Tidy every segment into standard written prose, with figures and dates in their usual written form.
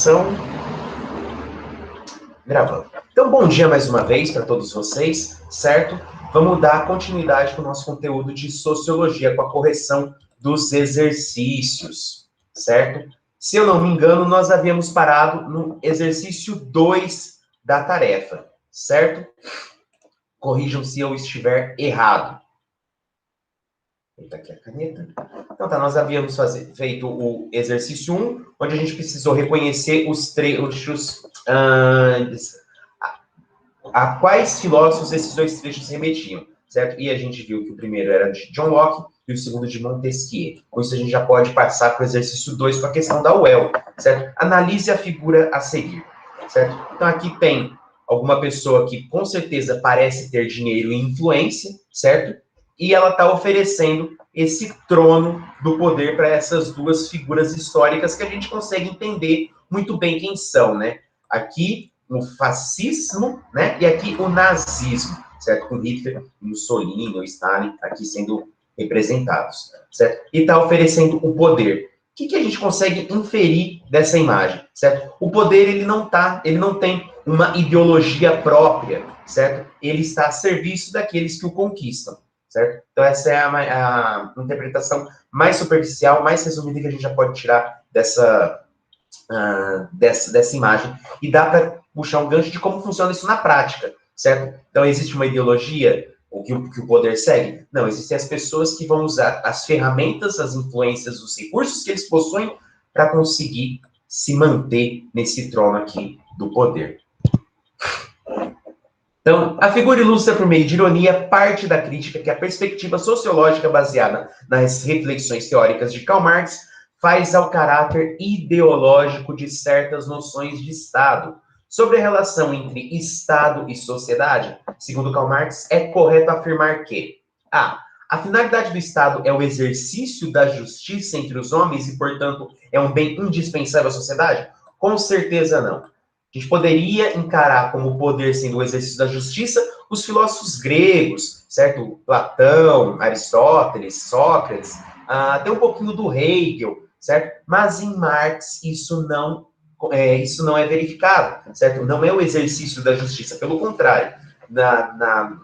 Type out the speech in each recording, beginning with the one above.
gravação. Gravando. Então, bom dia mais uma vez para todos vocês, certo? Vamos dar continuidade para o nosso conteúdo de sociologia com a correção dos exercícios, certo? Se eu não me engano, nós havíamos parado no exercício 2 da tarefa, certo? Corrijam se eu estiver errado. Eita, aqui a caneta. Então tá, nós havíamos feito o exercício 1, onde a gente precisou reconhecer os trechos... a quais filósofos esses dois trechos remetiam, certo? E a gente viu que o primeiro era de John Locke e o segundo de Montesquieu. Com isso, a gente já pode passar para o exercício 2 com a questão da UEL, certo? Analise a figura a seguir, certo? Então, aqui tem alguma pessoa que, com certeza, parece ter dinheiro e influência, certo? E ela está oferecendo esse trono do poder para essas duas figuras históricas que a gente consegue entender muito bem quem são, né? Aqui, o fascismo, né? E aqui o nazismo, certo? Com Hitler, Mussolini, o Stalin aqui sendo representados, certo? E está oferecendo o poder. O que a gente consegue inferir dessa imagem, certo? O poder, ele não tem uma ideologia própria, certo? Ele está a serviço daqueles que o conquistam, certo? Então, essa é a interpretação mais superficial, mais resumida que a gente já pode tirar dessa imagem. E dá para puxar um gancho de como funciona isso na prática, certo? Então, existe uma ideologia que o poder segue? Não, existem as pessoas que vão usar as ferramentas, as influências, os recursos que eles possuem para conseguir se manter nesse trono aqui do poder. Então, a figura ilustra por meio de ironia parte da crítica que a perspectiva sociológica baseada nas reflexões teóricas de Karl Marx faz ao caráter ideológico de certas noções de Estado. Sobre a relação entre Estado e sociedade, segundo Karl Marx, é correto afirmar que a finalidade do Estado é o exercício da justiça entre os homens e, portanto, é um bem indispensável à sociedade? Com certeza não. A gente poderia encarar como o poder sendo o exercício da justiça os filósofos gregos, certo? Platão, Aristóteles, Sócrates, até um pouquinho do Hegel, certo? Mas em Marx isso não é verificado, certo? Não é o exercício da justiça, pelo contrário. Na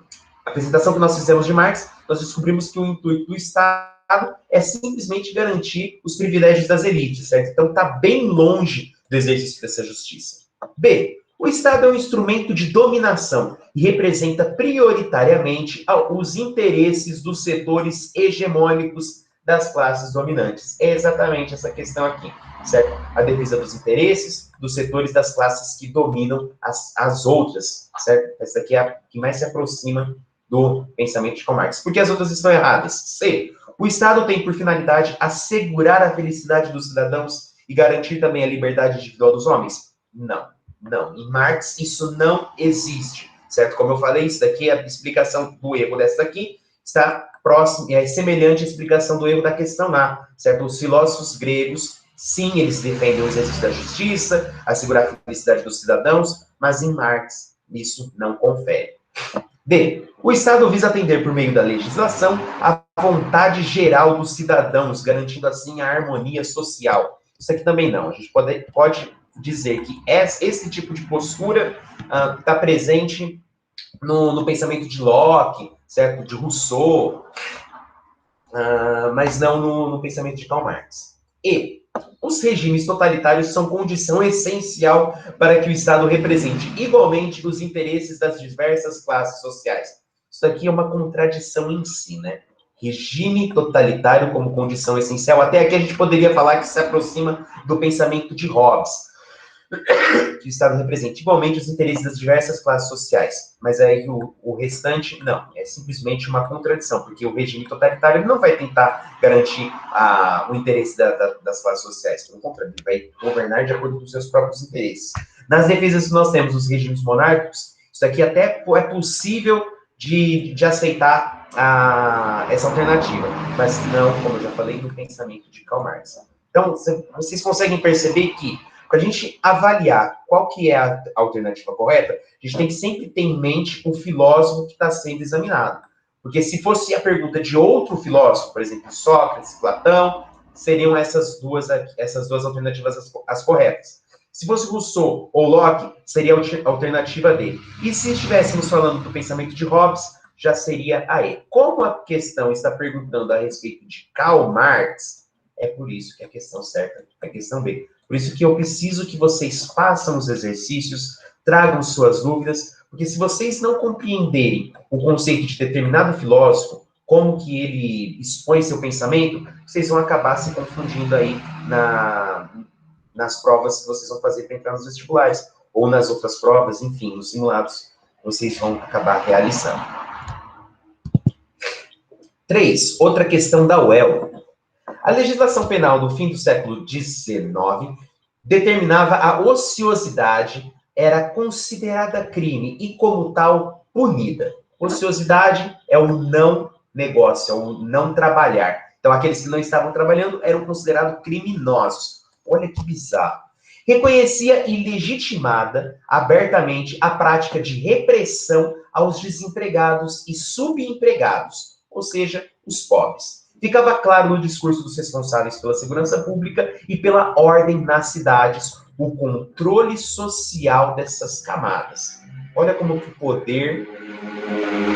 apresentação que nós fizemos de Marx, nós descobrimos que o intuito do Estado é simplesmente garantir os privilégios das elites, certo? Então está bem longe do exercício dessa justiça. B. O Estado é um instrumento de dominação e representa prioritariamente os interesses dos setores hegemônicos das classes dominantes. É exatamente essa questão aqui, certo? A defesa dos interesses dos setores das classes que dominam as outras, certo? Essa aqui é a que mais se aproxima do pensamento de Karl Marx. Porque as outras estão erradas. C. O Estado tem por finalidade assegurar a felicidade dos cidadãos e garantir também a liberdade individual dos homens? Não. Em Marx isso não existe, certo? Como eu falei, isso daqui, a explicação do erro dessa daqui está próximo, é semelhante à explicação do erro da questão A, certo? Os filósofos gregos, sim, eles defendem o exercício da justiça, assegurar a felicidade dos cidadãos, mas em Marx isso não confere. D. O Estado visa atender por meio da legislação a vontade geral dos cidadãos, garantindo assim a harmonia social. Isso aqui também não. A gente pode dizer que esse tipo de postura está presente no pensamento de Locke, certo? De Rousseau, mas não no pensamento de Karl Marx. E os regimes totalitários são condição essencial para que o Estado represente igualmente os interesses das diversas classes sociais. Isso aqui é uma contradição em si, né? Regime totalitário como condição essencial. Até aqui a gente poderia falar que se aproxima do pensamento de Hobbes, que o Estado representa igualmente os interesses das diversas classes sociais. Mas aí o restante, não. É simplesmente uma contradição, porque o regime totalitário não vai tentar garantir o interesse das classes sociais. Pelo contrário, ele vai governar de acordo com os seus próprios interesses. Nas defesas que nós temos dos regimes monárquicos, isso aqui até é possível de aceitar essa alternativa, mas não, como eu já falei, no pensamento de Karl Marx. Então, vocês conseguem perceber que para a gente avaliar qual que é a alternativa correta, a gente tem que sempre ter em mente o filósofo que está sendo examinado. Porque se fosse a pergunta de outro filósofo, por exemplo, Sócrates, Platão, seriam essas duas alternativas as corretas. Se fosse Rousseau ou Locke, seria a alternativa D. E se estivéssemos falando do pensamento de Hobbes, já seria a E. Como a questão está perguntando a respeito de Karl Marx, é por isso que a questão certa é a questão B. Por isso que eu preciso que vocês façam os exercícios, tragam suas dúvidas, porque se vocês não compreenderem o conceito de determinado filósofo, como que ele expõe seu pensamento, vocês vão acabar se confundindo aí nas provas que vocês vão fazer para entrar nos vestibulares, ou nas outras provas, enfim, nos simulados, vocês vão acabar realizando. 3. Outra questão da UEL. A legislação penal do fim do século XIX determinava a ociosidade, era considerada crime e, como tal, punida. Ociosidade é o não negócio, é o não trabalhar. Então, aqueles que não estavam trabalhando eram considerados criminosos. Olha que bizarro. Reconhecia e legitimada abertamente a prática de repressão aos desempregados e subempregados, ou seja, os pobres. Ficava claro no discurso dos responsáveis pela segurança pública e pela ordem nas cidades o controle social dessas camadas. Olha como que o poder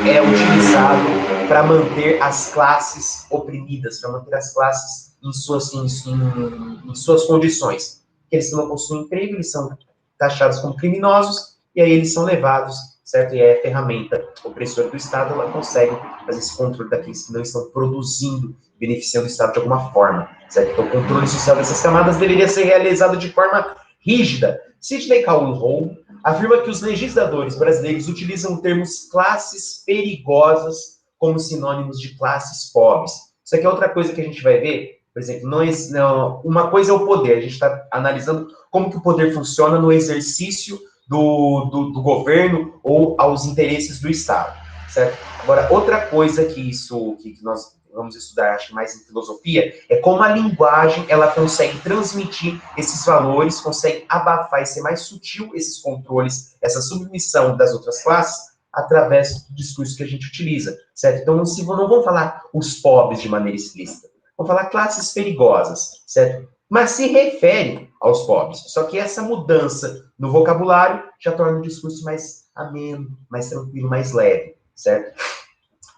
é utilizado para manter as classes oprimidas, para manter as classes em suas condições. Eles que não possuem emprego, eles são taxados como criminosos, e aí eles são levados, certo? E aí a ferramenta opressora do Estado, ela consegue fazer esse controle daqueles que não estão produzindo, beneficiando o Estado de alguma forma, certo? Então o controle social dessas camadas deveria ser realizado de forma rígida. Sidney Cowell afirma que os legisladores brasileiros utilizam termos classes perigosas como sinônimos de classes pobres. Isso aqui é outra coisa que a gente vai ver. Por exemplo, uma coisa é o poder. A gente está analisando como que o poder funciona no exercício do governo ou aos interesses do Estado, certo? Agora, outra coisa que nós vamos estudar, acho mais em filosofia, é como a linguagem, ela consegue transmitir esses valores, consegue abafar e ser mais sutil esses controles, essa submissão das outras classes, através do discurso que a gente utiliza, certo? Então, não vamos falar os pobres de maneira explícita, vamos falar classes perigosas, certo? Mas se refere aos pobres. Só que essa mudança no vocabulário já torna o discurso mais ameno, mais tranquilo, mais leve, certo?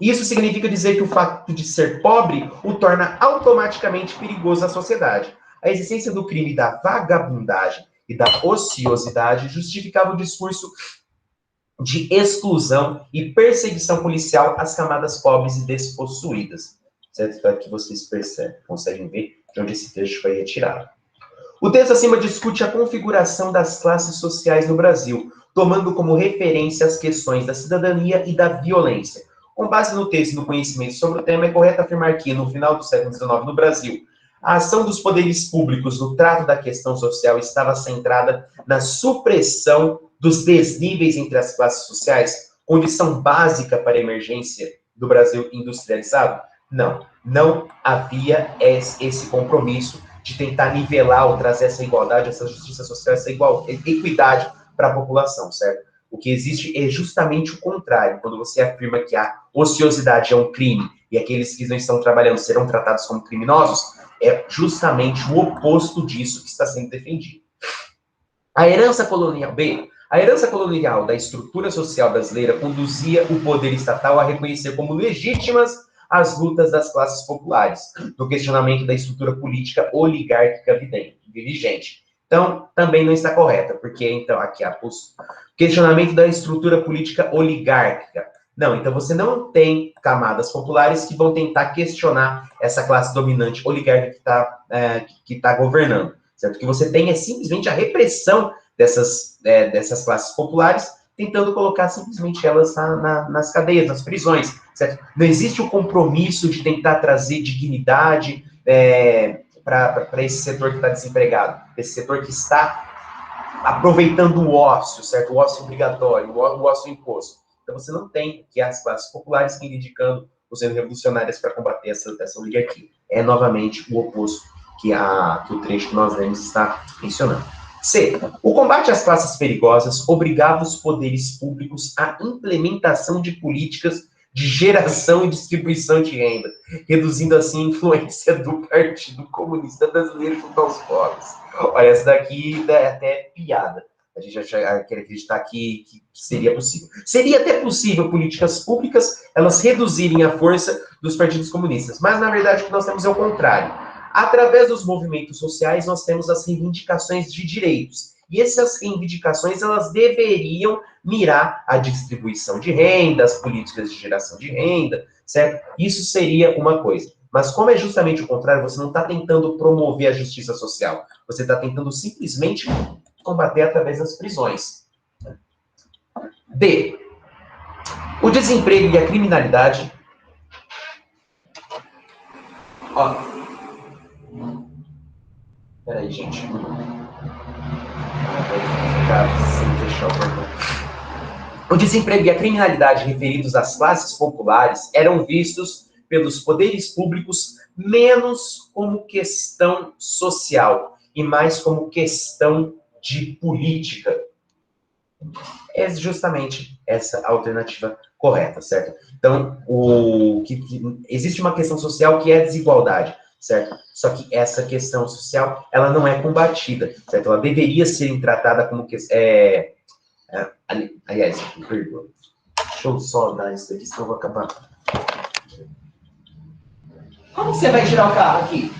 Isso significa dizer que o fato de ser pobre o torna automaticamente perigoso à sociedade. A existência do crime da vagabundagem e da ociosidade justificava o discurso de exclusão e perseguição policial às camadas pobres e despossuídas. Certo? Então, aqui vocês conseguem ver de onde esse trecho foi retirado. O texto acima discute a configuração das classes sociais no Brasil, tomando como referência as questões da cidadania e da violência. Com base no texto e no conhecimento sobre o tema, é correto afirmar que, no final do século XIX no Brasil, a ação dos poderes públicos no trato da questão social estava centrada na supressão dos desníveis entre as classes sociais, condição básica para a emergência do Brasil industrializado? Não havia esse compromisso de tentar nivelar ou trazer essa igualdade, essa justiça social, essa equidade para a população, certo? O que existe é justamente o contrário. Quando você afirma que a ociosidade é um crime e aqueles que não estão trabalhando serão tratados como criminosos, é justamente o oposto disso que está sendo defendido. A herança colonial da estrutura social brasileira conduzia o poder estatal a reconhecer como legítimas as lutas das classes populares, no questionamento da estrutura política oligárquica vigente. Então, também não está correta, porque, então, aqui a questionamento da estrutura política oligárquica. Não, então você não tem camadas populares que vão tentar questionar essa classe dominante oligárquica que está governando, certo? O que você tem é simplesmente a repressão dessas classes populares, tentando colocar simplesmente elas nas cadeias, nas prisões, certo? Não existe o compromisso de tentar trazer dignidade para esse setor que está desempregado, esse setor que está aproveitando o ócio, certo? O ócio obrigatório, o ócio imposto. Então, você não tem que as classes populares reivindicando ou sendo revolucionárias para combater essa oligarquia. É, novamente, o oposto que o trecho que nós lemos está mencionando. C. O combate às classes perigosas obrigava os poderes públicos à implementação de políticas de geração e distribuição de renda, reduzindo assim a influência do Partido Comunista Brasileiro junto aos pobres. Olha, essa daqui é até piada. A gente já quer acreditar que seria possível. Seria até possível políticas públicas elas reduzirem a força dos partidos comunistas, mas na verdade o que nós temos é o contrário. Através dos movimentos sociais, nós temos as reivindicações de direitos. E essas reivindicações, elas deveriam mirar a distribuição de renda, as políticas de geração de renda, certo? Isso seria uma coisa. Mas como é justamente o contrário, você não está tentando promover a justiça social. Você está tentando simplesmente combater através das prisões. D. O desemprego e a criminalidade. Ó. Peraí, gente. O desemprego e a criminalidade referidos às classes populares eram vistos pelos poderes públicos menos como questão social e mais como questão de política. É justamente essa alternativa correta, certo? Então, existe uma questão social que é a desigualdade, certo? Só que essa questão social, ela não é combatida, certo? Ela deveria ser tratada como que... aliás, perdoa. Deixa eu só dar isso aqui, senão eu vou acabar. Como que você vai tirar o carro aqui?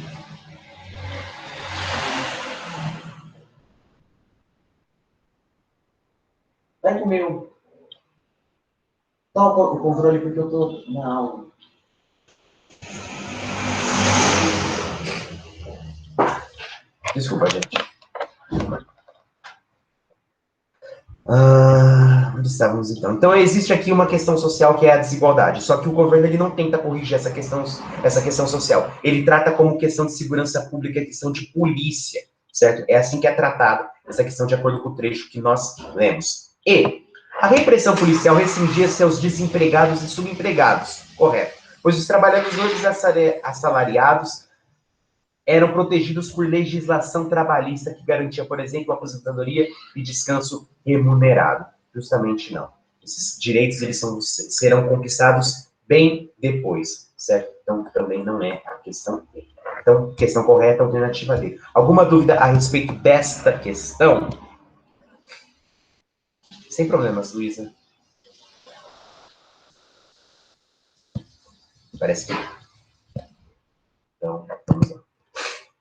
Vai comer o... Dá o controle porque eu tô na aula. Desculpa, gente. Onde estávamos então? Então existe aqui uma questão social que é a desigualdade. Só que o governo ele não tenta corrigir essa questão social. Ele trata como questão de segurança pública, questão de polícia, certo? É assim que é tratada essa questão de acordo com o trecho que nós lemos. E a repressão policial restringia seus desempregados e subempregados, correto? Pois os trabalhadores assalariados eram protegidos por legislação trabalhista que garantia, por exemplo, aposentadoria e descanso remunerado. Justamente não. Esses direitos eles serão conquistados bem depois, certo? Então, também não é a questão D. Então, questão correta, alternativa D. Alguma dúvida a respeito desta questão? Sem problemas, Luísa. Parece que... Então, vamos lá.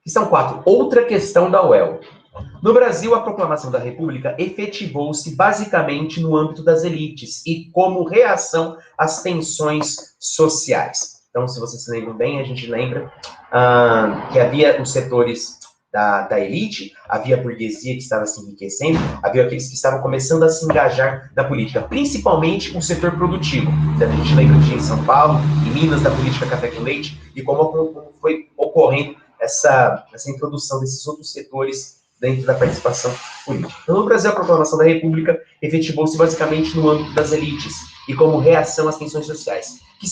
Questão 4. Outra questão da UEL. No Brasil, a proclamação da República efetivou-se basicamente no âmbito das elites e como reação às tensões sociais. Então, se vocês se lembram bem, a gente lembra que havia os setores da elite, havia a burguesia que estava se enriquecendo, havia aqueles que estavam começando a se engajar na política, principalmente o setor produtivo. Então, a gente lembra de em São Paulo, em Minas, da política café com leite, e como foi ocorrendo essa introdução desses outros setores dentro da participação política. Então, no Brasil, a proclamação da República efetivou-se basicamente no âmbito das elites e como reação às tensões sociais, que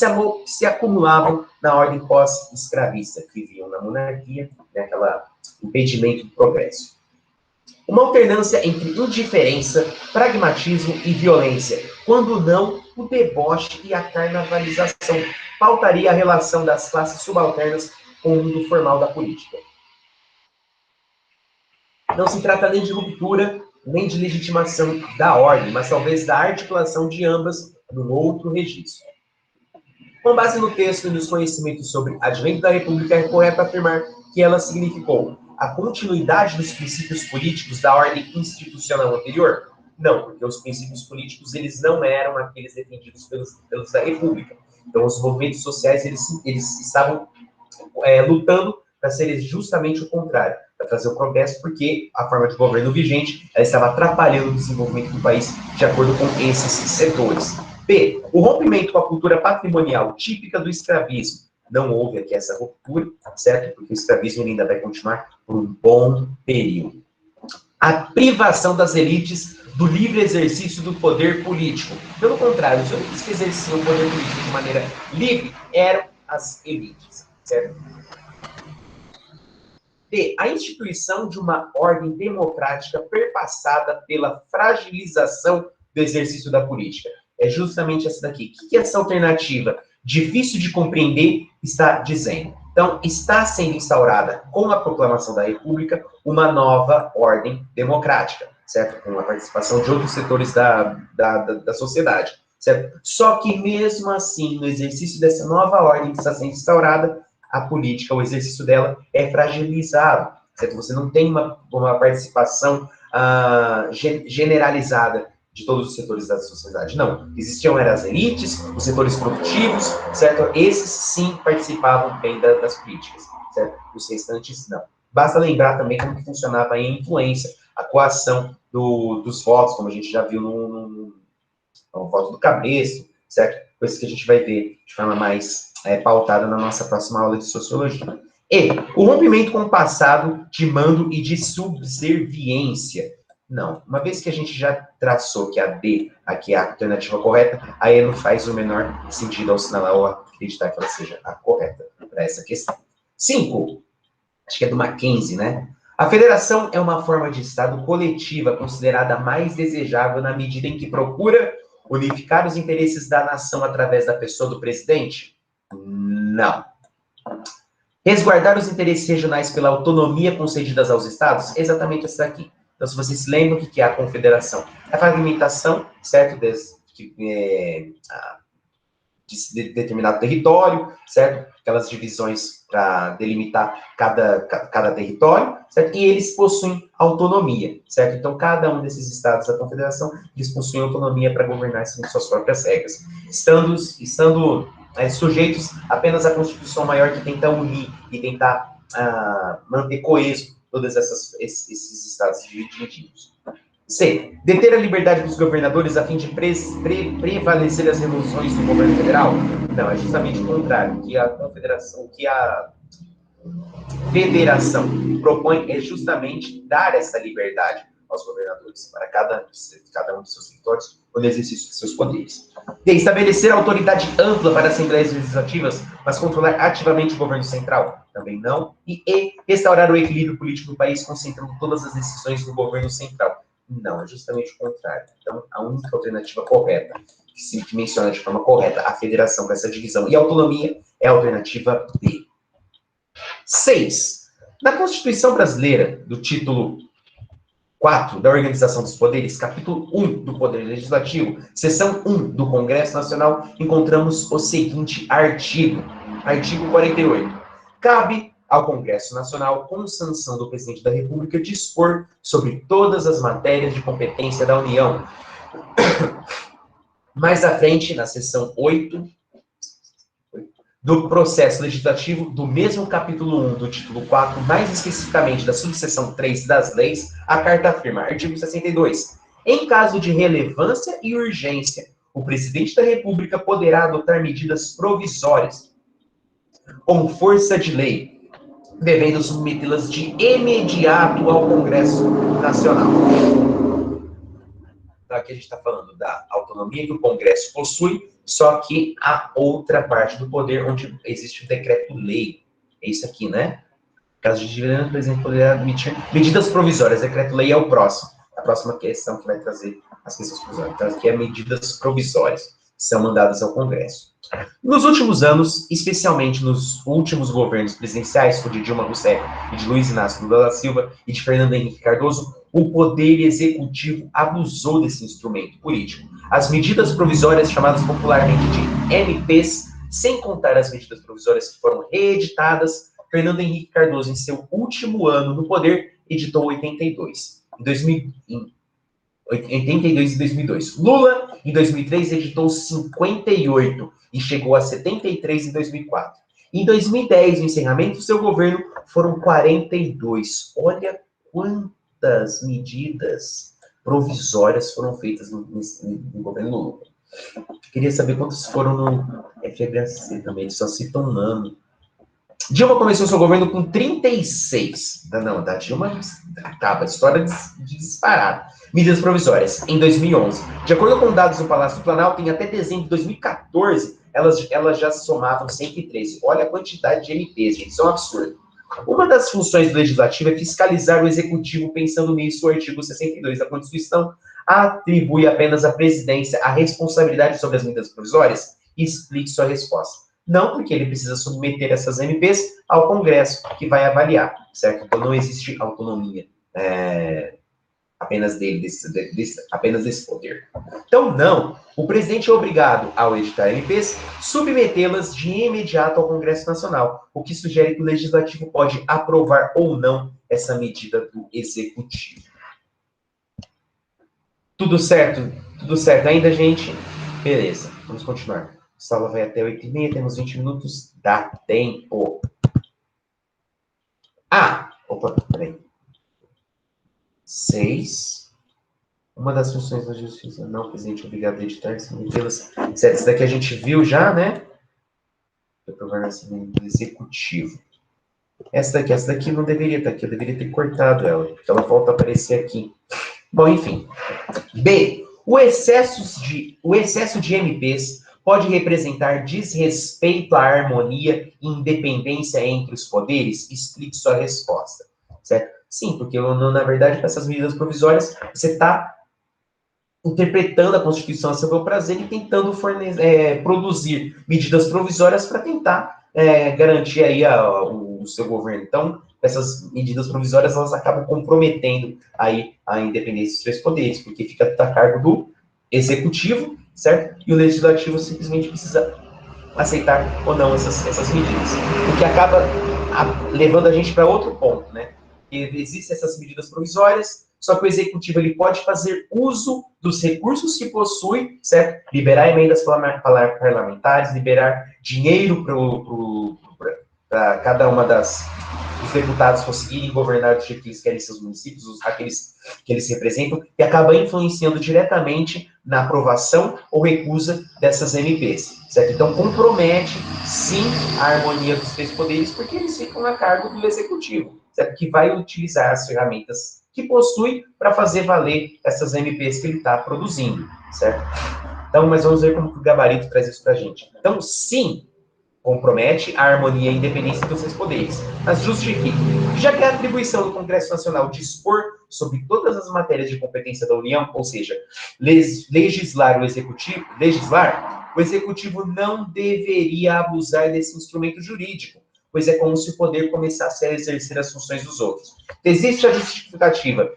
se acumulavam na ordem pós-escravista, que viviam na monarquia, naquela impedimento do progresso. Uma alternância entre indiferença, pragmatismo e violência, quando não o deboche e a carnavalização, pautaria a relação das classes subalternas com o mundo formal da política. Não se trata nem de ruptura, nem de legitimação da ordem, mas talvez da articulação de ambas num outro registro. Com base no texto e nos conhecimentos sobre advento da República, é correto afirmar que ela significou a continuidade dos princípios políticos da ordem institucional anterior? Não, porque os princípios políticos eles não eram aqueles defendidos pelos da República. Então, os movimentos sociais eles estavam lutando para ser justamente o contrário, para trazer o progresso, porque a forma de governo vigente ela estava atrapalhando o desenvolvimento do país de acordo com esses setores. B. O rompimento com a cultura patrimonial típica do escravismo. Não houve aqui essa ruptura, certo? Porque o escravismo ainda vai continuar por um bom período. A privação das elites do livre exercício do poder político. Pelo contrário, os únicos que exerciam o poder político de maneira livre eram as elites, certo? D. A instituição de uma ordem democrática perpassada pela fragilização do exercício da política. é justamente essa daqui. O que essa alternativa, difícil de compreender, está dizendo? Então, está sendo instaurada, com a proclamação da República, uma nova ordem democrática, certo? Com a participação de outros setores da sociedade, certo? Só que, mesmo assim, no exercício dessa nova ordem que está sendo instaurada, a política, o exercício dela é fragilizado, certo? Você não tem uma participação generalizada de todos os setores da sociedade. Não. Existiam as elites, os setores produtivos, certo? Esses sim participavam bem das políticas, certo? Os restantes não. Basta lembrar também como que funcionava a influência, a coação dos votos, como a gente já viu no voto do Cabresto, certo? Coisas que a gente vai ver de forma mais pautada na nossa próxima aula de sociologia. E o rompimento com o passado de mando e de subserviência. Não. Uma vez que a gente já traçou que a D aqui é a alternativa correta, aí não faz o menor sentido ao assinalar ou acreditar que ela seja a correta para essa questão. 5. Acho que é do Mackenzie, né? A federação é uma forma de Estado coletiva considerada mais desejável na medida em que procura unificar os interesses da nação através da pessoa do presidente? Não. Resguardar os interesses regionais pela autonomia concedidas aos estados? Exatamente essa daqui. Então, se vocês se lembram, o que é a confederação? É a fragmentação, certo? De determinado território, certo? Aquelas divisões para delimitar cada território, certo? E eles possuem autonomia, certo? Então, cada um desses estados da confederação, eles possuem autonomia para governar segundo suas próprias regras, estando sujeitos apenas à Constituição Maior, que tenta unir e tentar manter coeso todos esses estados divididos. C. Deter a liberdade dos governadores a fim de prevalecer as resoluções do governo federal? Não, é justamente o contrário. O que a confederação, o que a federação propõe é justamente dar essa liberdade aos governadores, para cada um dos seus territórios, no exercício de seus poderes. D. Estabelecer autoridade ampla para assembleias legislativas, mas controlar ativamente o governo central? Também não. E restaurar o equilíbrio político do país, concentrando todas as decisões no governo central? Não, é justamente o contrário. Então, a única alternativa correta, que menciona de forma correta a federação com essa divisão e autonomia, é a alternativa D. 6. Na Constituição Brasileira, do título 4 da Organização dos Poderes, capítulo 1 do Poder Legislativo, seção 1 do Congresso Nacional, encontramos o seguinte artigo. Artigo 48. Cabe ao Congresso Nacional, com sanção do Presidente da República, dispor sobre todas as matérias de competência da União. Mais à frente, na seção 8 do processo legislativo, do mesmo capítulo 1 do título 4, mais especificamente da subseção 3 das leis, a Carta afirma, artigo 62, em caso de relevância e urgência, o Presidente da República poderá adotar medidas provisórias com força de lei, devendo submetê-las de imediato ao Congresso Nacional. Então, aqui a gente está falando da autonomia que o Congresso possui, só que a outra parte do poder, onde existe o decreto-lei. É isso aqui, né? Caso de dividendo, o presidente poderá admitir medidas provisórias. Decreto-lei é o próximo. A próxima questão que vai trazer as questões provisórias. Então, aqui é medidas provisórias, que são mandadas ao Congresso. Nos últimos anos, especialmente nos últimos governos presidenciais, como de Dilma Rousseff e de Luiz Inácio Lula da Silva e de Fernando Henrique Cardoso, o poder executivo abusou desse instrumento político. As medidas provisórias, chamadas popularmente de MPs, sem contar as medidas provisórias que foram reeditadas, Fernando Henrique Cardoso, em seu último ano no poder, editou 82. Em 82 e 2002. Lula, em 2003, editou 58 e chegou a 73 em 2004. Em 2010, no encerramento do seu governo, foram 42. Olha quantas medidas provisórias foram feitas no governo Lula. Queria saber quantas foram no FHC também, eles só citam um ano. Dilma começou seu governo com 36. Não, da Dilma acaba a história de disparar. Medidas provisórias, em 2011. De acordo com dados do Palácio do Planalto, em até dezembro de 2014, elas já somavam 113. Olha a quantidade de MPs, gente, isso é um absurdo. Uma das funções do Legislativo é fiscalizar o Executivo, pensando nisso, o artigo 62 da Constituição atribui apenas à presidência a responsabilidade sobre as medidas provisórias? Explique sua resposta. Não, porque ele precisa submeter essas MPs ao Congresso, que vai avaliar, certo? Então, não existe autonomia apenas apenas desse poder. Então, não. O presidente é obrigado, ao editar MPs, submetê-las de imediato ao Congresso Nacional, o que sugere que o Legislativo pode aprovar ou não essa medida do Executivo. Tudo certo? Tudo certo ainda, gente? Beleza, vamos continuar. A sala vai até 8h30, temos 20 minutos, dá tempo. Opa, peraí. 6. Uma das funções da justiça, não, o presidente é obrigado a editar submetê-las. Certo, isso daqui a gente viu já, né? Aprovar do executivo. Essa daqui não deveria estar aqui, eu deveria ter cortado ela, porque ela volta a aparecer aqui. Bom, enfim. B. O excesso de MPs pode representar desrespeito à harmonia e independência entre os poderes? Explique sua resposta. Certo? Sim, porque, na verdade, com essas medidas provisórias, você está interpretando a Constituição a seu bel prazer e tentando produzir medidas provisórias para tentar garantir aí o seu governo. Então, essas medidas provisórias, elas acabam comprometendo aí a independência dos três poderes, porque fica a cargo do executivo, certo? E o legislativo simplesmente precisa aceitar ou não essas medidas. O que acaba levando a gente para outro ponto, né? Existem essas medidas provisórias, só que o executivo ele pode fazer uso dos recursos que possui, certo? Liberar emendas parlamentares, liberar dinheiro para cada uma dos deputados conseguirem governar do jeito que eles querem seus municípios, aqueles que eles representam, e acaba influenciando diretamente na aprovação ou recusa dessas MPs, certo? Então, compromete, sim, a harmonia dos três poderes, porque eles ficam a cargo do executivo, certo? Que vai utilizar as ferramentas que possui para fazer valer essas MPs que ele está produzindo, certo? Então, mas vamos ver como o gabarito traz isso para a gente. Então, sim, compromete a harmonia e a independência dos seus poderes, mas justifique. Já que a atribuição do Congresso Nacional dispor sobre todas as matérias de competência da União, ou seja, legislar, o Executivo não deveria abusar desse instrumento jurídico, pois é como se o poder começasse a exercer as funções dos outros. Existe a justificativa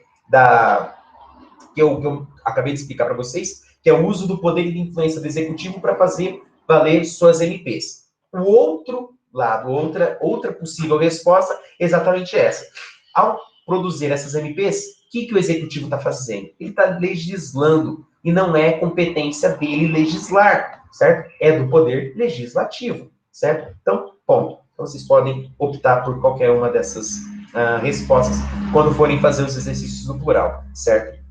que eu acabei de explicar para vocês, que é o uso do poder e da influência do Executivo para fazer valer suas MPs. O outro lado, outra possível resposta é exatamente essa. Ao produzir essas MPs, o que o Executivo está fazendo? Ele está legislando, e não é competência dele legislar, certo? É do Poder Legislativo, certo? Então, ponto. Então, vocês podem optar por qualquer uma dessas respostas quando forem fazer os exercícios no plural, certo?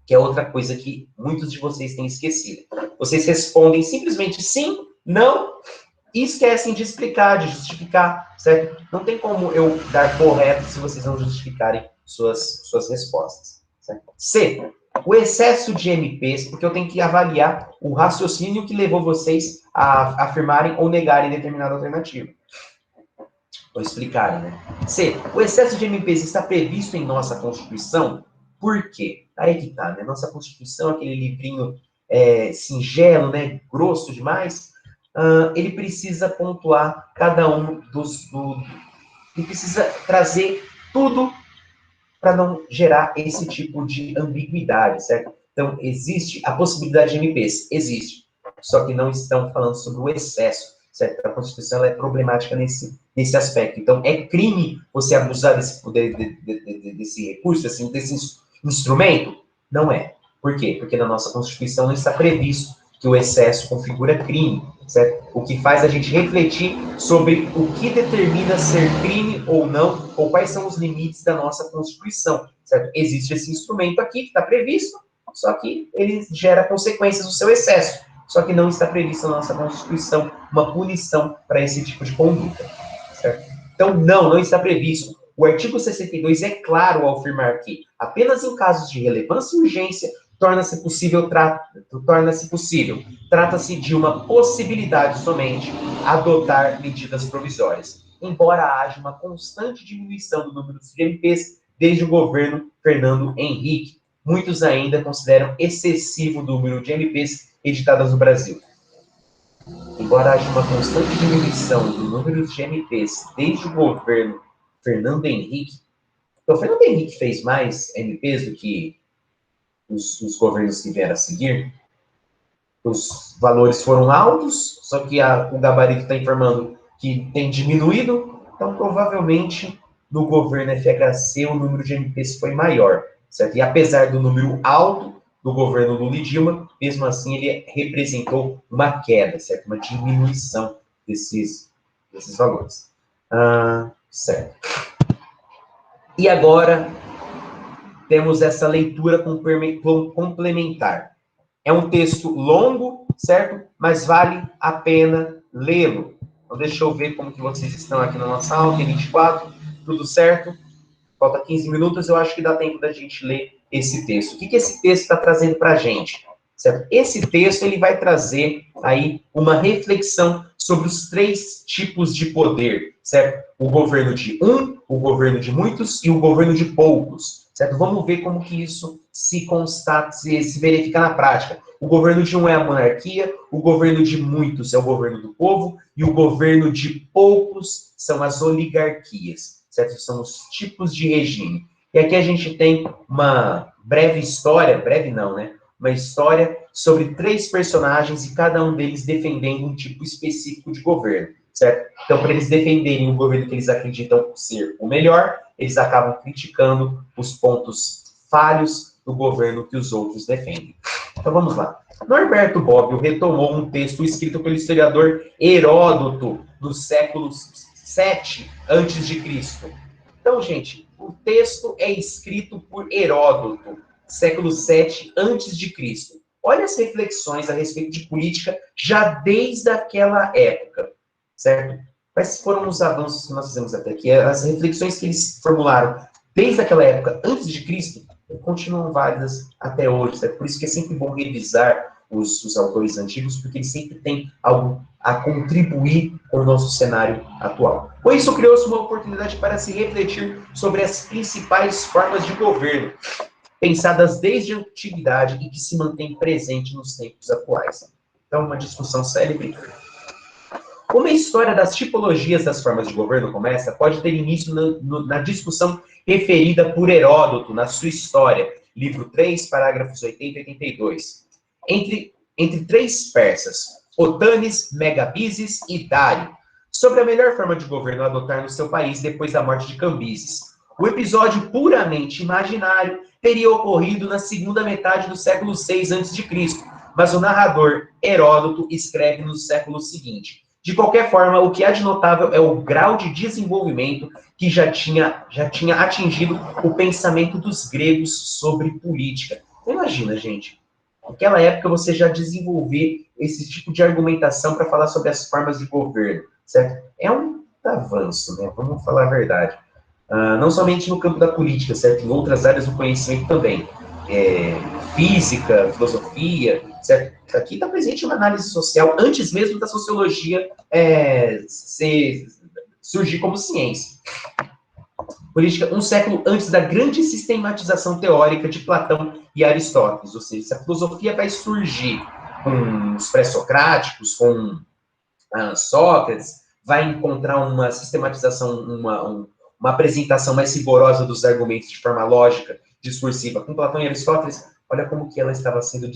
Que é outra coisa que muitos de vocês têm esquecido. Vocês respondem simplesmente sim, não, e esquecem de explicar, de justificar, certo? Não tem como eu dar correto se vocês não justificarem suas respostas, certo? C. O excesso de MPs, porque eu tenho que avaliar o raciocínio que levou vocês a afirmarem ou negarem determinada alternativa. Ou explicarem, né? C. O excesso de MPs está previsto em nossa Constituição? Por quê? Aí que tá, né? Nossa Constituição, aquele livrinho singelo, né? Grosso demais, ele precisa pontuar cada um ele precisa trazer tudo para não gerar esse tipo de ambiguidade, certo? Então, existe a possibilidade de MPs, existe, só que não estão falando sobre o excesso, certo? A Constituição ela é problemática nesse aspecto. Então, é crime você abusar desse poder, desse recurso, desse instrumento? Não é. Por quê? Porque na nossa Constituição não está previsto que o excesso configura crime, certo? O que faz a gente refletir sobre o que determina ser crime ou não, ou quais são os limites da nossa Constituição, certo? Existe esse instrumento aqui que está previsto, só que ele gera consequências do seu excesso, só que não está previsto na nossa Constituição uma punição para esse tipo de conduta, certo? Então, não está previsto. O artigo 62 é claro ao afirmar que, apenas em casos de relevância e urgência, torna-se possível, trata-se de uma possibilidade somente, adotar medidas provisórias. embora haja uma constante diminuição do número de MPs desde o governo Fernando Henrique. Muitos ainda consideram excessivo o número de MPs editadas no Brasil. Embora haja uma constante diminuição do número de MPs desde o governo Fernando Henrique, então, o Fernando Henrique fez mais MPs do que os governos que vieram a seguir. Os valores foram altos, só que o gabarito está informando que tem diminuído, então provavelmente no governo FHC o número de MPs foi maior, certo? E apesar do número alto do governo Lula e Dilma, mesmo assim ele representou uma queda, certo? Uma diminuição desses valores. Certo. E agora temos essa leitura complementar. É um texto longo, certo? Mas vale a pena lê-lo. Então, deixa eu ver como que vocês estão aqui na nossa aula. Tem 24, tudo certo? Falta 15 minutos, eu acho que dá tempo da gente ler esse texto. O que que esse texto está trazendo para a gente? Certo? Esse texto ele vai trazer aí uma reflexão sobre os 3 tipos de poder, certo? O governo de o governo de muitos e o governo de poucos, certo? Vamos ver como que isso se constata, se verifica na prática. O governo de é a monarquia, o governo de muitos é o governo do povo e o governo de poucos são as oligarquias, certo? São os tipos de regime. E aqui a gente tem uma breve história, breve não, né? Uma história sobre 3 personagens e cada um deles defendendo um tipo específico de governo, certo? Então, para eles defenderem o governo que eles acreditam ser o melhor, eles acabam criticando os pontos falhos do governo que os outros defendem. Então, vamos lá. Norberto Bobbio retomou um texto escrito pelo historiador Heródoto, do século 7 a.C. Então, gente, o texto é escrito por Heródoto, século 7 a.C. Olha as reflexões a respeito de política já desde aquela época, certo? Quais foram os avanços que nós fizemos até aqui? As reflexões que eles formularam desde aquela época, antes de Cristo, continuam válidas até hoje, certo? Por isso que é sempre bom revisar os autores antigos, porque eles sempre têm algo a contribuir com o nosso cenário atual. Com isso, criou-se uma oportunidade para se refletir sobre as principais formas de governo, pensadas desde a antiguidade e que se mantém presente nos tempos atuais. Então, uma discussão célebre. Como a história das tipologias das formas de governo começa, pode ter início na discussão referida por Heródoto na sua História, livro 3, parágrafos 80 e 82, entre 3 persas, Otanes, Megabises e Dário, sobre a melhor forma de governo a adotar no seu país depois da morte de Cambises. O episódio puramente imaginário teria ocorrido na segunda metade do século 6 a.C., mas o narrador Heródoto escreve no século seguinte. De qualquer forma, o que há de notável é o grau de desenvolvimento que já tinha atingido o pensamento dos gregos sobre política. Imagina, gente, naquela época você já desenvolver esse tipo de argumentação para falar sobre as formas de governo, certo? É um avanço, né? Vamos falar a verdade. Não somente no campo da política, certo? Em outras áreas do conhecimento também. Física, filosofia, certo? Aqui está presente uma análise social antes mesmo da sociologia surgir como ciência. Política, um século antes da grande sistematização teórica de Platão e Aristóteles, ou seja, se a filosofia vai surgir com os pré-socráticos, com Sócrates, vai encontrar uma sistematização, uma apresentação mais rigorosa dos argumentos de forma lógica, discursiva, com Platão e Aristóteles. Olha como que ela estava sendo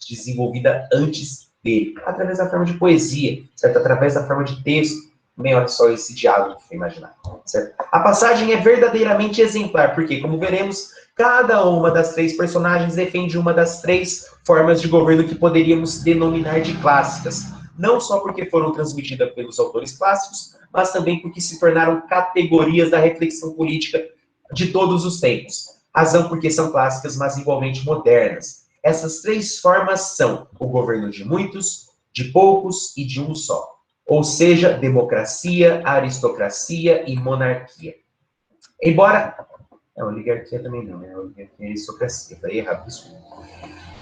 desenvolvida antes dele, através da forma de poesia, certo? Através da forma de texto. Bem, olha só esse diálogo que foi imaginado, certo? A passagem é verdadeiramente exemplar, porque, como veremos, cada uma das 3 personagens defende uma das 3 formas de governo que poderíamos denominar de clássicas, não só porque foram transmitidas pelos autores clássicos, mas também porque se tornaram categorias da reflexão política de todos os tempos. Razão porque são clássicas, mas igualmente modernas. Essas 3 formas são o governo de muitos, de poucos e de um só. Ou seja, democracia, aristocracia e monarquia. Embora... oligarquia também não, né? Oligarquia e aristocracia. Falei errado, desculpa.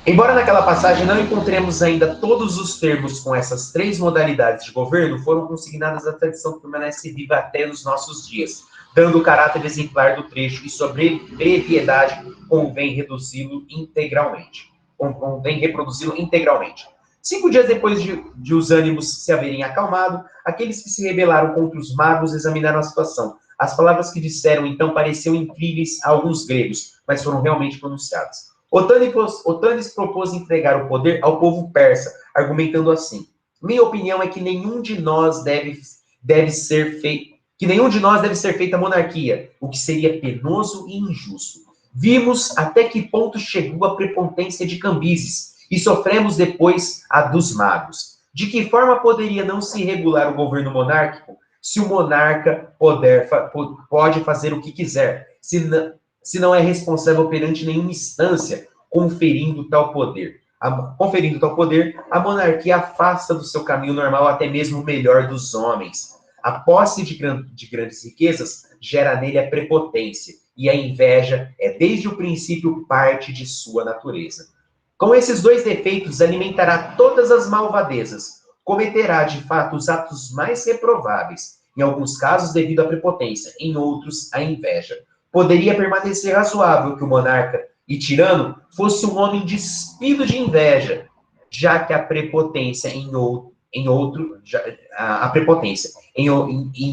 Embora naquela passagem não encontremos ainda todos os termos com essas três modalidades de governo, foram consignadas a tradição que permanece viva até nos nossos dias, dando o caráter exemplar do trecho e sua brevidade convém reduzi-lo integralmente. Convém reproduzi-lo integralmente. 5 dias depois de os ânimos se haverem acalmado, aqueles que se rebelaram contra os magos examinaram a situação. As palavras que disseram então pareciam incríveis a alguns gregos, mas foram realmente pronunciadas. Otânides propôs entregar o poder ao povo persa, argumentando assim: minha opinião é que nenhum de nós deve ser feita monarquia, o que seria penoso e injusto. Vimos até que ponto chegou a prepotência de Cambises, e sofremos depois a dos magos. De que forma poderia não se regular o governo monárquico, se o monarca pode fazer o que quiser, se não é responsável perante nenhuma instância, conferindo tal poder? A monarquia afasta do seu caminho normal até mesmo o melhor dos homens. A posse de grandes riquezas gera nele a prepotência, e a inveja é desde o princípio parte de sua natureza. Com esses dois defeitos, alimentará todas as malvadezas, cometerá de fato os atos mais reprováveis, em alguns casos devido à prepotência, em outros à inveja. Poderia permanecer razoável que o monarca e tirano fosse um homem despido de inveja, já que a prepotência em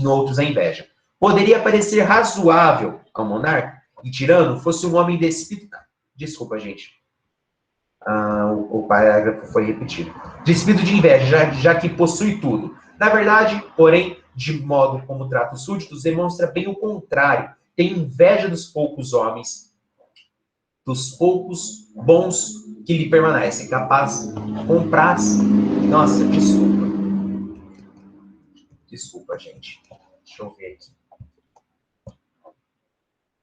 outros a inveja. Poderia parecer razoável ao monarca e tirano fosse um homem despido. Desculpa, gente. O parágrafo foi repetido. Despido de inveja, já que possui tudo. Na verdade, porém, de modo como trata os súditos, demonstra bem o contrário. Tem inveja dos poucos homens, dos poucos bons que lhe permanecem, capaz de comprar. Nossa, desculpa. Desculpa, gente. Deixa eu ver aqui.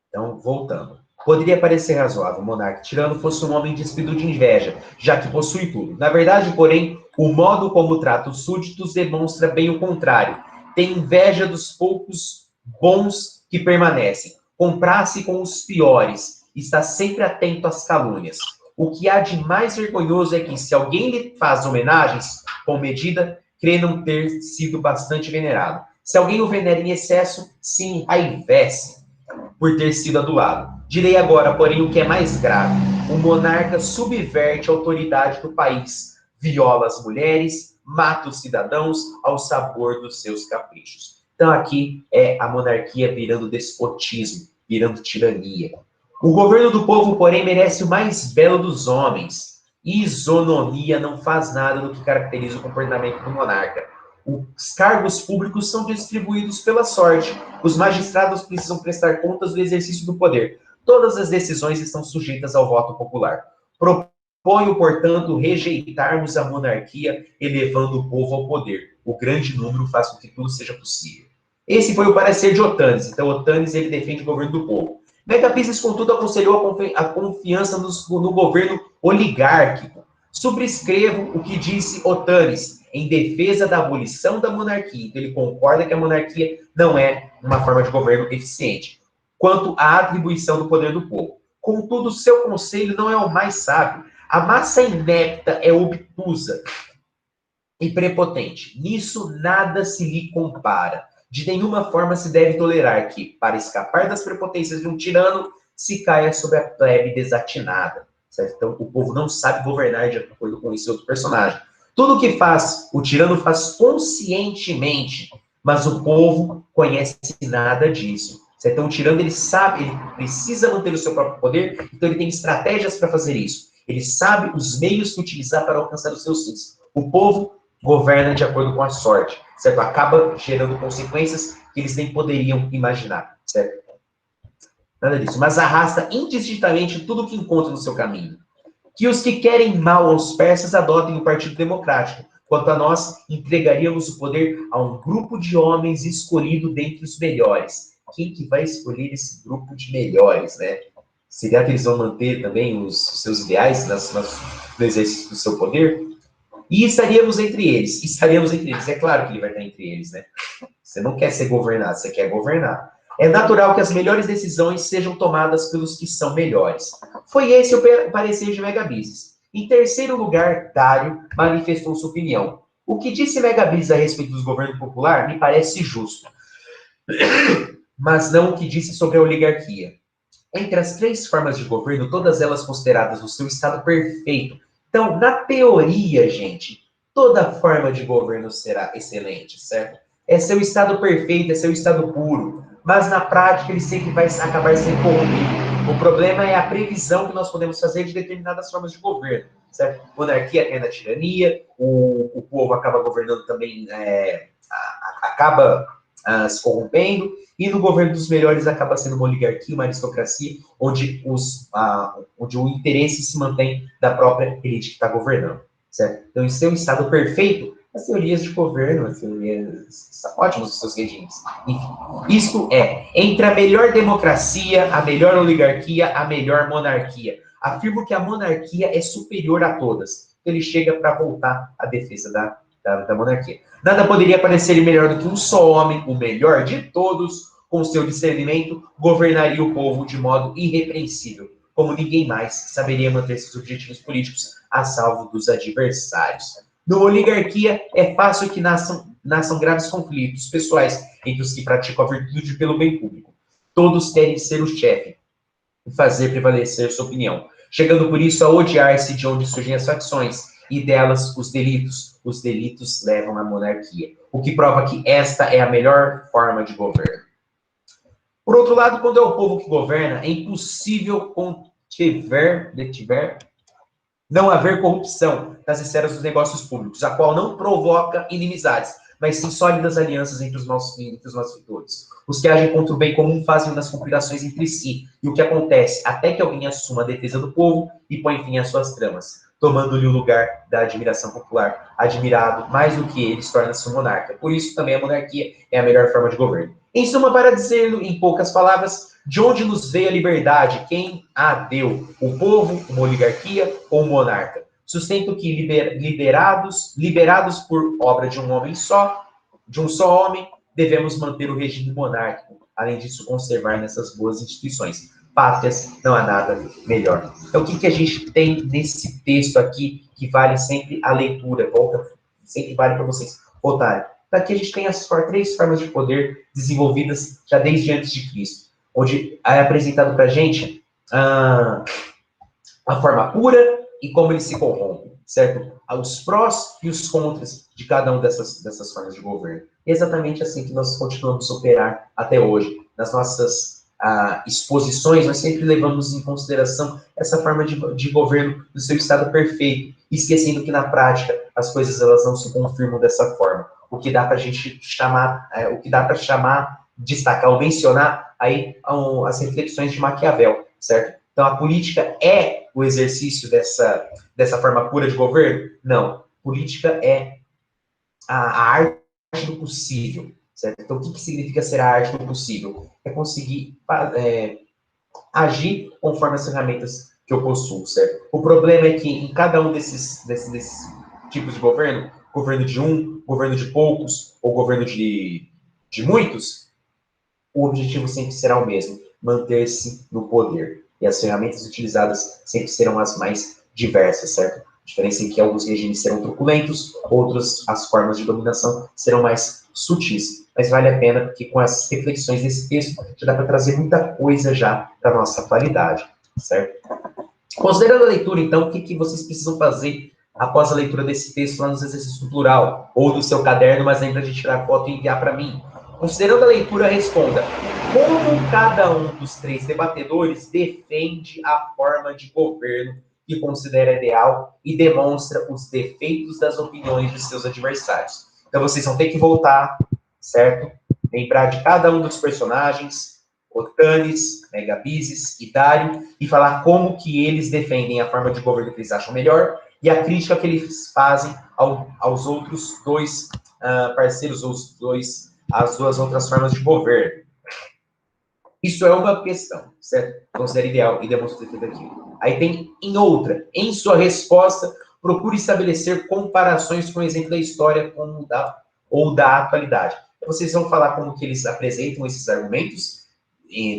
Então, voltando. Poderia parecer razoável, monarca tirano fosse um homem despido de inveja, já que possui tudo. Na verdade, porém, o modo como trata os súditos demonstra bem o contrário. Tem inveja dos poucos bons que permanecem. Comprar-se com os piores. Está sempre atento às calúnias. O que há de mais vergonhoso é que, se alguém lhe faz homenagens com medida, crê não ter sido bastante venerado. Se alguém o venera em excesso, se enraivece por ter sido adulado. Direi agora, porém, o que é mais grave. O monarca subverte a autoridade do país, viola as mulheres, mata os cidadãos ao sabor dos seus caprichos. Então aqui é a monarquia virando despotismo, virando tirania. O governo do povo, porém, merece o mais belo dos homens. Isonomia não faz nada do que caracteriza o comportamento do monarca. Os cargos públicos são distribuídos pela sorte. Os magistrados precisam prestar contas do exercício do poder. Todas as decisões estão sujeitas ao voto popular. Proponho, portanto, rejeitarmos a monarquia, elevando o povo ao poder. O grande número faz com que tudo seja possível. Esse foi o parecer de Otânides. Então, Otânides, ele defende o governo do povo. Megapises, contudo, aconselhou a confiança no governo oligárquico. Subscrevo o que disse Otânides em defesa da abolição da monarquia. Então, ele concorda que a monarquia não é uma forma de governo eficiente, quanto à atribuição do poder do povo. Contudo, seu conselho não é o mais sábio. A massa inepta é obtusa e prepotente. Nisso nada se lhe compara. De nenhuma forma se deve tolerar que, para escapar das prepotências de um tirano, se caia sobre a plebe desatinada. Certo? Então, o povo não sabe governar de acordo com esse outro personagem. Tudo o que faz, o tirano faz conscientemente, mas o povo conhece nada disso. Certo? Então, o tirano, ele sabe, ele precisa manter o seu próprio poder, então ele tem estratégias para fazer isso. Ele sabe os meios que utilizar para alcançar os seus fins. O povo governa de acordo com a sorte, certo? Acaba gerando consequências que eles nem poderiam imaginar, certo? Nada disso, mas arrasta indistintamente tudo o que encontra no seu caminho. Que os que querem mal aos persas adotem o Partido Democrático. Quanto a nós, entregaríamos o poder a um grupo de homens escolhido dentre os melhores. Quem que vai escolher esse grupo de melhores, né? Será que eles vão manter também os seus ideais no exercício do seu poder? E estaríamos entre eles. É claro que ele vai estar entre eles, né? Você não quer ser governado, você quer governar. É natural que as melhores decisões sejam tomadas pelos que são melhores. Foi esse o parecer de Megabises. Em terceiro lugar, Dário manifestou sua opinião. O que disse Megabis a respeito do governo popular me parece justo, mas não o que disse sobre a oligarquia. Entre as três formas de governo, todas elas consideradas o seu estado perfeito. Então, na teoria, gente, toda forma de governo será excelente, certo? É seu estado perfeito, é seu estado puro. Mas na prática, ele sempre vai acabar sendo corrompido. O problema é a previsão que nós podemos fazer de determinadas formas de governo, certo? Monarquia tende a tirania, o povo acaba governando também, acaba se corrompendo, e no governo dos melhores acaba sendo uma oligarquia, uma aristocracia, onde o interesse se mantém da própria elite que está governando, certo? Então, em seu estado perfeito, as teorias de governo, as teorias são ótimas, os seus regimes. Enfim, isto é, entre a melhor democracia, a melhor oligarquia, a melhor monarquia. Afirmo que a monarquia é superior a todas. Ele chega para voltar à defesa da monarquia. Nada poderia parecer melhor do que um só homem, o melhor de todos, com seu discernimento, governaria o povo de modo irrepreensível, como ninguém mais saberia manter seus objetivos políticos a salvo dos adversários. Numa oligarquia, é fácil que nasçam graves conflitos pessoais entre os que praticam a virtude pelo bem público. Todos querem ser o chefe e fazer prevalecer sua opinião, chegando por isso a odiar-se de onde surgem as facções, e delas os delitos. Os delitos levam à monarquia, o que prova que esta é a melhor forma de governo. Por outro lado, quando é o povo que governa, é impossível não haver corrupção nas esferas dos negócios públicos, a qual não provoca inimizades, mas sim sólidas alianças entre os malfeitores. Os que agem contra o bem comum fazem das conspirações entre si, e o que acontece até que alguém assuma a defesa do povo e põe fim às suas tramas, tomando-lhe o lugar da admiração popular. Admirado mais do que eles, torna-se um monarca. Por isso também a monarquia é a melhor forma de governo. Em suma, para dizer em poucas palavras, de onde nos veio a liberdade? Quem a deu? O povo, uma oligarquia ou um monarca? Sustento que liberados por obra de um homem só, de um só homem, devemos manter o regime monárquico. Além disso, conservar nessas boas instituições. Pátrias, não há nada melhor. Então, o que a gente tem nesse texto aqui que vale sempre a leitura? Sempre vale para vocês votarem. Aqui a gente tem as três formas de poder desenvolvidas já desde antes de Cristo, onde é apresentado para a gente a forma pura e como ele se corrompe, certo? Os prós e os contras de cada uma dessas formas de governo. É exatamente assim que nós continuamos a operar até hoje. Nas nossas exposições, nós sempre levamos em consideração essa forma de governo do seu estado perfeito, esquecendo que na prática as coisas elas não se confirmam dessa forma. O que dá para a gente chamar, destacar ou mencionar aí as reflexões de Maquiavel, certo? Então, a política é o exercício dessa forma pura de governo? Não. Política é a arte do possível, certo? Então, o que significa ser a arte do possível? É conseguir agir conforme as ferramentas que eu possuo, certo? O problema é que em cada um desses tipos de governo, governo de um, governo de poucos ou governo de muitos, o objetivo sempre será o mesmo, manter-se no poder. E as ferramentas utilizadas sempre serão as mais diversas, certo? A diferença é que alguns regimes serão truculentos, outros, as formas de dominação serão mais sutis. Mas vale a pena, porque com as reflexões desse texto, já dá para trazer muita coisa já para a nossa atualidade, certo? Considerando a leitura, então, o que vocês precisam fazer após a leitura desse texto lá nos exercícios do plural, ou do seu caderno, mas lembra de tirar foto e enviar para mim? Considerando a leitura, responda: como cada um dos três debatedores defende a forma de governo que considera ideal e demonstra os defeitos das opiniões de seus adversários? Então, vocês vão ter que voltar, certo? Lembrar de cada um dos personagens, Otanes, Megabizes e Dário, e falar como que eles defendem a forma de governo que eles acham melhor e a crítica que eles fazem aos outros dois parceiros, as duas outras formas de governo. Isso é uma questão, certo? Considera ideal e demonstra o defeito daquilo. Aí tem em sua resposta, procure estabelecer comparações com o exemplo da história ou da atualidade. Então, vocês vão falar como que eles apresentam esses argumentos,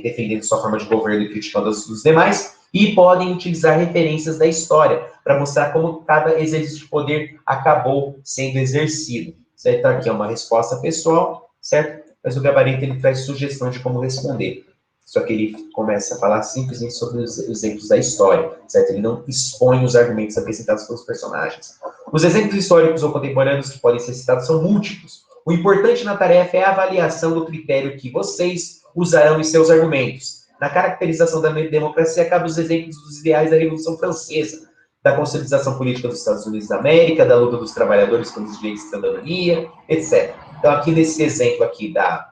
defendendo sua forma de governo e criticando os demais, E podem utilizar referências da história para mostrar como cada exercício de poder acabou sendo exercido. Certo? Então, aqui é uma resposta pessoal, certo? Mas o gabarito ele traz sugestão de como responder. Só que ele começa a falar simplesmente sobre os exemplos da história, certo? Ele não expõe os argumentos apresentados pelos personagens. Os exemplos históricos ou contemporâneos que podem ser citados são múltiplos. O importante na tarefa é a avaliação do critério que vocês usarão em seus argumentos. Na caracterização da democracia, cabe os exemplos dos ideais da Revolução Francesa, da consolidação política dos Estados Unidos da América, da luta dos trabalhadores pelos direitos de cidadania, etc. Então, aqui nesse exemplo aqui da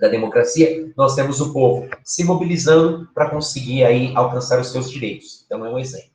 democracia, nós temos o povo se mobilizando para conseguir aí alcançar os seus direitos. Então, é um exemplo.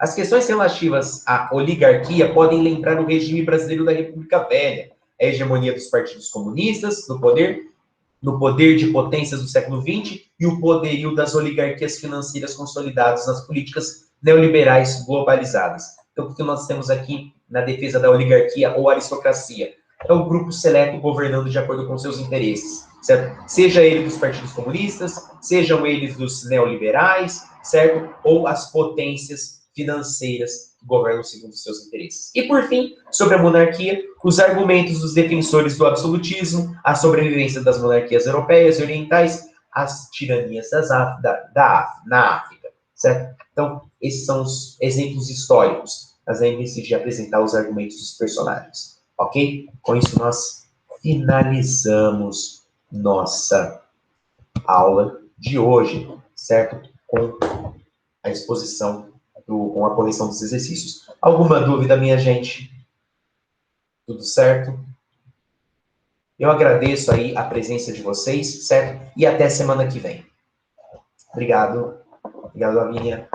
As questões relativas à oligarquia podem lembrar o regime brasileiro da República Velha, a hegemonia dos partidos comunistas no poder de potências do século XX e o poderio das oligarquias financeiras consolidadas nas políticas neoliberais globalizadas. Então, o que nós temos aqui na defesa da oligarquia ou aristocracia? É o grupo seleto governando de acordo com seus interesses, certo? Seja ele dos partidos comunistas, sejam eles dos neoliberais, certo? Ou as potências financeiras que governam segundo os seus interesses. E, por fim, sobre a monarquia, os argumentos dos defensores do absolutismo, a sobrevivência das monarquias europeias e orientais, as tiranias na África, certo? Então, esses são os exemplos históricos, mas ainda decidi apresentar os argumentos dos personagens, ok? Com isso, nós finalizamos nossa aula de hoje, certo? Com a exposição, com a correção dos exercícios. Alguma dúvida, minha gente? Tudo certo? Eu agradeço aí a presença de vocês, certo? E até semana que vem. Obrigado. Obrigado, Lavínia.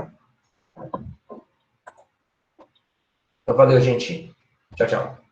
Então, valeu, gente. Tchau, tchau.